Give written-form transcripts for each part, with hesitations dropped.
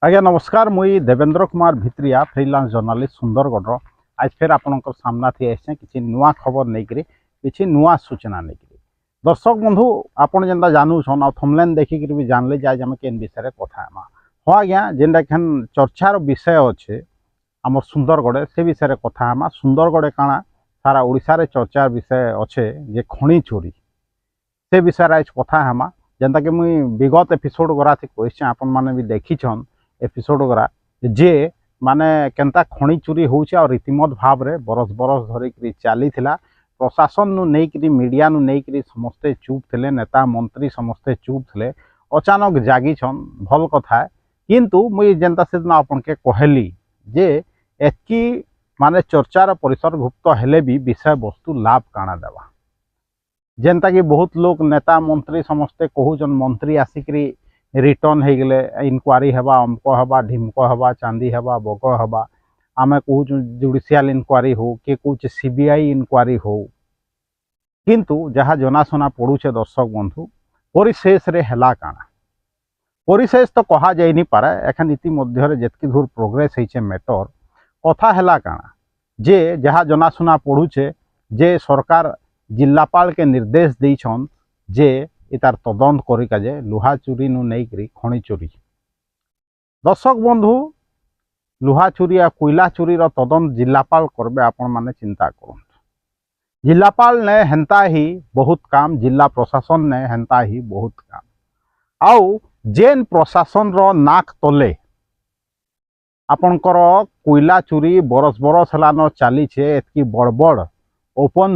आज्ञा नमस्कार मुई देवेंद्र कुमार भित्रिया फ्रीलांस जर्नालिस्ट सुंदरगढ़ आज फिर आपंकर सामना थी आसे किसी नुआ खबर नहीं किसी नुआ सूचना नहीं दर्शक बंधु आपन जेनता जानून आ थमलेन देखिक भी जानले जे आज आम केन विषय कथा हाँ आज्ञा जेनटा खान चर्चार विषय अच्छे आम सुंदरगढ़ से विषय कथा सुंदरगढ़ काଣା सारा ओडिशा चर्चार विषय अच्छे जे खणी चोरी से विषय आज कथा जेनता कि मुई विगत एपिसोड गरा से कही आपण मैंने भी देखीछन एपिसोड गरा जे माने केनता खणी चोरी होउछ और रीतिमत भाव रे बरस बरस धरिक चली प्रशासन नु नहीं मीडिया नु नहीं समस्ते चुप थे नेता मंत्री समस्ते चुप थे अचानक जागिछन भल कथा किंतु मुई जेनता से दिन आपन के कहली जे एतकी माने चर्चार परिसर गुप्त हेले भी विषय वस्तु लाभ काना देवा जेनता कि बहुत लोग नेता मंत्री समस्ते कहून मंत्री आसिकी रिटर्न हो गले इनक्वारी हवा अमक हवा ढिमक हवा चांदी हवा बग हवा आम कहूँ जुडिशियाल इनक्वारी हो किए कहे सीबीआई इनक्वारी हो किंतु जहाँ जनाशुना पड़ुचे दर्शक बंधु परिशेष रे हला काना परिशेष तो कहा जाई नहीं पारे एखन इतिमध्य जितकी दूर प्रोग्रेस होइछे मैटर कथा हला काना जे जहाँ जनाशुना पड़ुचे जे सरकार जिलापाल के निर्देश देछन जे इतार तदंत करिका जे लुहा चोरी नु नहीं करी खणी चोरी दर्शक बंधु लुहा चोरी आ कोयला चोरी रो तदंत जिलापाल करबे आपण माने चिंता करन जिलापाल ने हेंता ही बहुत काम जिला प्रशासन ने हेंता ही बहुत काम आउ जेन प्रशासन रो नाक तले आपणकर कोयला चोरी बरस बरस हलान चली छे एतकी बड़ बड़ ओपन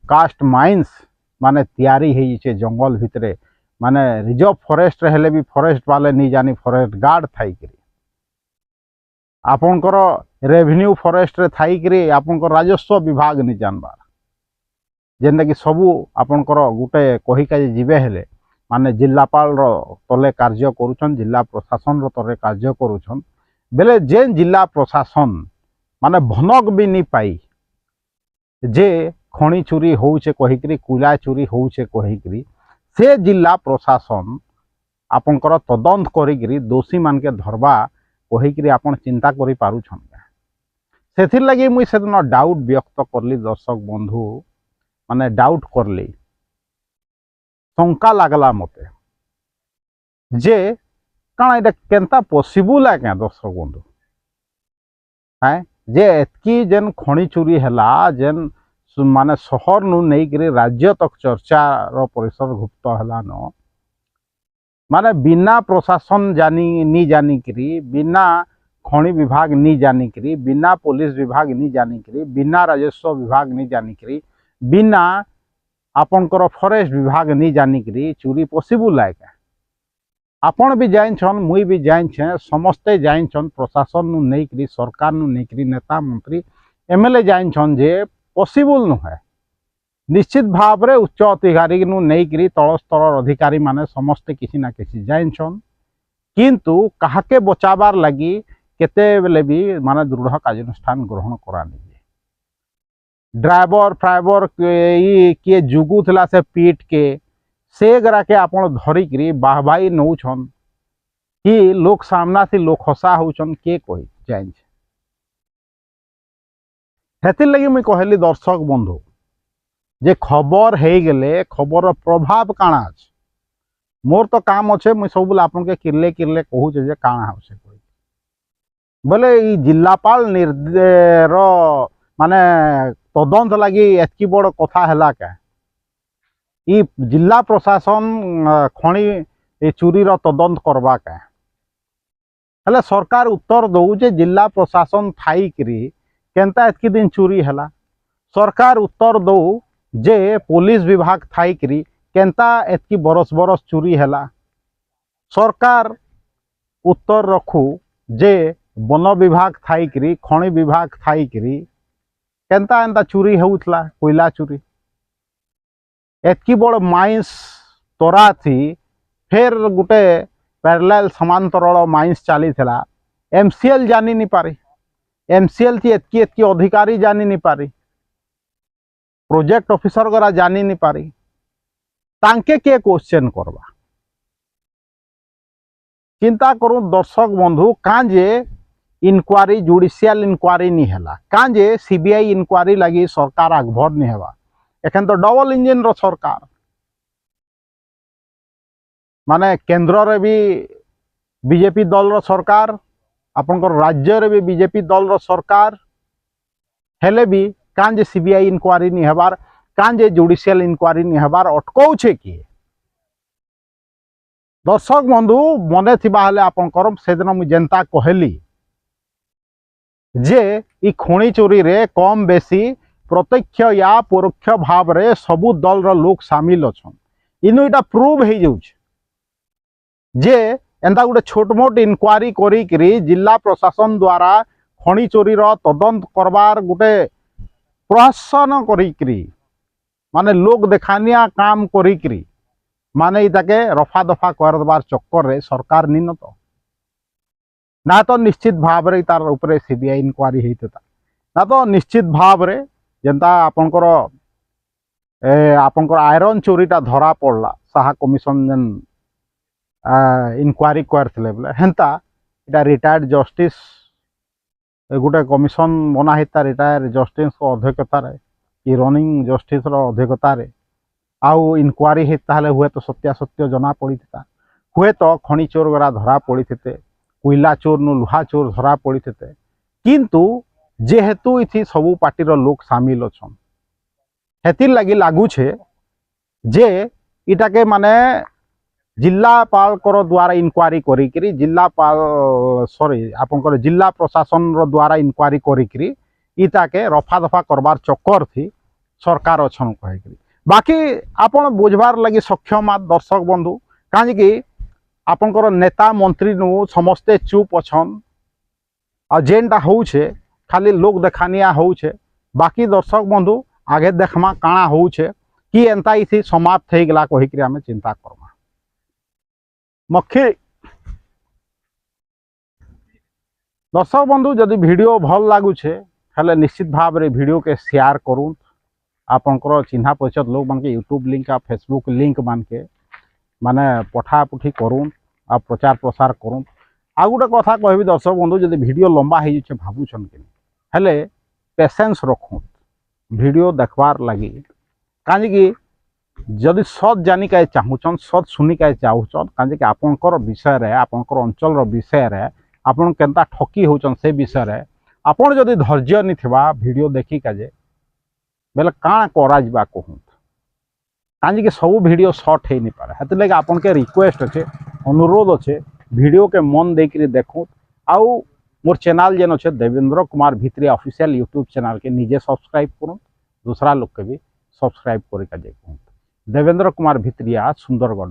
कास्ट माइंस माने तैयारी है जंगल भितरे माने रिजर्व फॉरेस्ट हेले भी फॉरेस्ट वाले नहीं जानी फॉरेस्ट गार्ड थाई आपणकर रेवेन्यू फॉरेस्ट रे थाई आपणकर राजस्व विभाग नहीं जानबार जेनटा कि सबू आपणकर गोटे कहिका जीवे हेले माने जिलापाल रो तले कार्य करूछन जिला प्रशासन रो तले कार्य करूछन बेले जेन जिला प्रशासन माने भनक भी नहीं पाई जे खणी चोरी होउछे कहिकरी कोयला चोरी होउछे कहिकरी से जिला प्रशासन आपनकर तदंत करिकरी दोषी मान के धरबा कहिकरी आपन चिंता करि पारुछन सेथिर लगी मुई सेदिन डाउट व्यक्त करली दर्शक बंधु माने डाउट करली शंका लागला मते जे काना एटा केनता पॉसिबल है क्या दर्शक बंधु है जे एतकी जेन खणी चोरी हला जेन माने शहर नु नहीं करी राज्य तक चर्चा रो परिसर गुप्त हला न माने बिना प्रशासन जानी नी जानी करी बिना खणी विभाग नी जानी करी बिना पुलिस विभाग नी जानी करी बिना राजस्व विभाग नी जानी करी बिना आपनकर फॉरेस्ट विभाग नी जानी करी चोरी पॉसिबल है क्या आपण भी जाइन मुई भी जाइन समस्ते जाइन प्रशासन नु नहीं करी सरकार नु नहीं करी नेता मंत्री एमएलए जाइन जे पॉसिबल नुहे निश्चित भाव रे उच्च अधिकारी नु नहीं करी तल स्तर अधिकारी माने समस्ते किसी ना किसी जाइन किंतु काहाके बचाबार लगी केते बेले भी माने दृढ़ कार्यानुष्ठान ग्रहण करा नहीं ड्राइवर फ्राइवर किए जुगु थला से पीट के से गरा के आपण धरिकी बाहबाई नौछन कि लोक सामना से लोक हसा होचन के कही जाइन हेतिर लगी मुई कहली दर्शक बंधु जे खबर हो गले खबर प्रभाव काना अच्छे मोर तो काम अच्छे मुई सब आपन के किरले किरले कहूचे जे काना होसे बोले ई जिलापाल निर्देश माने तदंत लगी एतकी बड़ कथा हला क्या ई जिला प्रशासन खणी चोरी रो तदंत करवा क्या हेले सरकार उत्तर दौचे जिला प्रशासन थाई करी केनता एतकी दिन चोरी हला सरकार उत्तर दो जे पुलिस विभाग थाई करी केनता एतकी बरस बरस चोरी हला सरकार उत्तर रखू जे वन विभाग थाई करी खणी विभाग थाई करी केनता एंता चोरी होउतला कोयला चोरी एतकी बड़ माइंस तोरा थी फिर गोटे पैरेलल समांतरल माइंस चली थला एमसीएल जानी नहीं पारी एमसीएल थी एतकी एतकी अधिकारी जानी नहीं पारी प्रोजेक्ट ऑफिसर गरा जानी नहीं पारी तांके के क्वेश्चन करवा चिंता करूँ दर्शक बंधु काजे इनक्वारी जुडिशियल इनक्वारी नहीं है काजे सीबीआई इनक्वारी लगी सरकार आगभर नहीं है एखन तो डबल इंजिन रो सरकार माने केंद्र रे भी बीजेपी दल रो सरकार आपनकर राज्य रे भी बीजेपी दल रो सरकार हेले भी काजे सीबीआई इनक्वारी नहीं हबार काजे जुडिशियल इनक्वारी नहीं हबार अटकाउछे कि दर्शक बंधु मने थिबा हेले आपनकर सेदिन मु जेंता कहली जे ई खणी चोरी रे कम बेसी प्रत्यक्ष या परोक्ष भाव रे सबु दल रो लोग शामिल अछन इनु इटा प्रूव हे जाउछ जे एंता गोटे छोट मोट इनक्वारी करी जिला प्रशासन द्वारा खणी चोरी रो तदंत करबार गोटे प्रहसन करी माने लोक देखानिया काम करी माने इताके रफा दफा कर देबार चक्कर रे सरकार निन ना तो निश्चित भाव रे तार ऊपर सीबीआई इनक्वारी हेता ना तो निश्चित भाव रे जेंता आपनकर आयरन चोरीटा धरा पड़ला साहा कमिशन जेन इनक्वारी करथिले बोले हेंता इटा रिटायर्ड जस्टिस गोटे कमिशन बना हेता रिटायर्ड जस्टिस को अध्यक्षता रे कि रनिंग जस्टिस रो अध्यक्षता रे आउ इनक्वारी हेता हले हुए तो सत्यासत्य जना पड़ी था हुए तो खणी चोर गरा धरा पड़ी थे कोयला चोर नु लुहा चोर धरा पड़ी थे किंतु जेहेतु इथि सबू पार्टी रो लोग शामिल अछन हेतिर लगी लागुछे जे इटाके माने जिलापाल द्वारा इनक्वारी करी जिलापाल सॉरी आपनकर जिला प्रशासन रो द्वारा इनक्वारी करी इताके रफा दफा करबार चक्कर थी सरकार अछन कहि बाकी आपन बुझबार लगी सक्षम दर्शक बंधु काहे कि आपनकर नेता मंत्री नु समस्ते चुप अछन आ जेनटा होउछे खाली लोक देखानिया होउछे बाकी दर्शक बंधु आगे देखमा काना होउछे कि एंता इथि समाप्त हे गेला कहि आमे चिंता करमा मक्खी दर्शक बंधु जदि वीडियो भल लगुचे हेले निश्चित भाव रे वीडियो के शेयर करूँ आपनकर चिन्हा परिचय लोग मान के यूट्यूब लिंक आ फेसबुक लिंक मान के माने पठा पुठी करूँ आ प्रचार प्रसार करूँ आ गोटे कथा कहबी दर्शक बंधु जदि वीडियो लंबा हो जाए भावुन कि हेले पेसेंस रखूँ वीडियो देखबार लगी कहीं जदि सत जानिक चाहून सत सुनिक चाहून कहीं आपंकर विषय आपंकर अंचल विषय आपन केनता ठकी होचन से विषय आपन जदि धैर्य नहीं वीडियो देखी काजे बेले काण करा कहूँ कहीं सब वीडियो सर्ट हो नहीं पारे हेतु लगे आपन के रिक्वेस्ट अच्छे अनुरोध अच्छे वीडियो के मन देकर देखूँ आउ मोर चैनल जेन अच्छे Devendra Kumar Bhitriya official YouTube channel के निजे सब्सक्राइब करूँ दूसरा लोग के भी सब्सक्राइब करके कहूँ देवेंद्र कुमार भित्रिया सुंदरगढ़।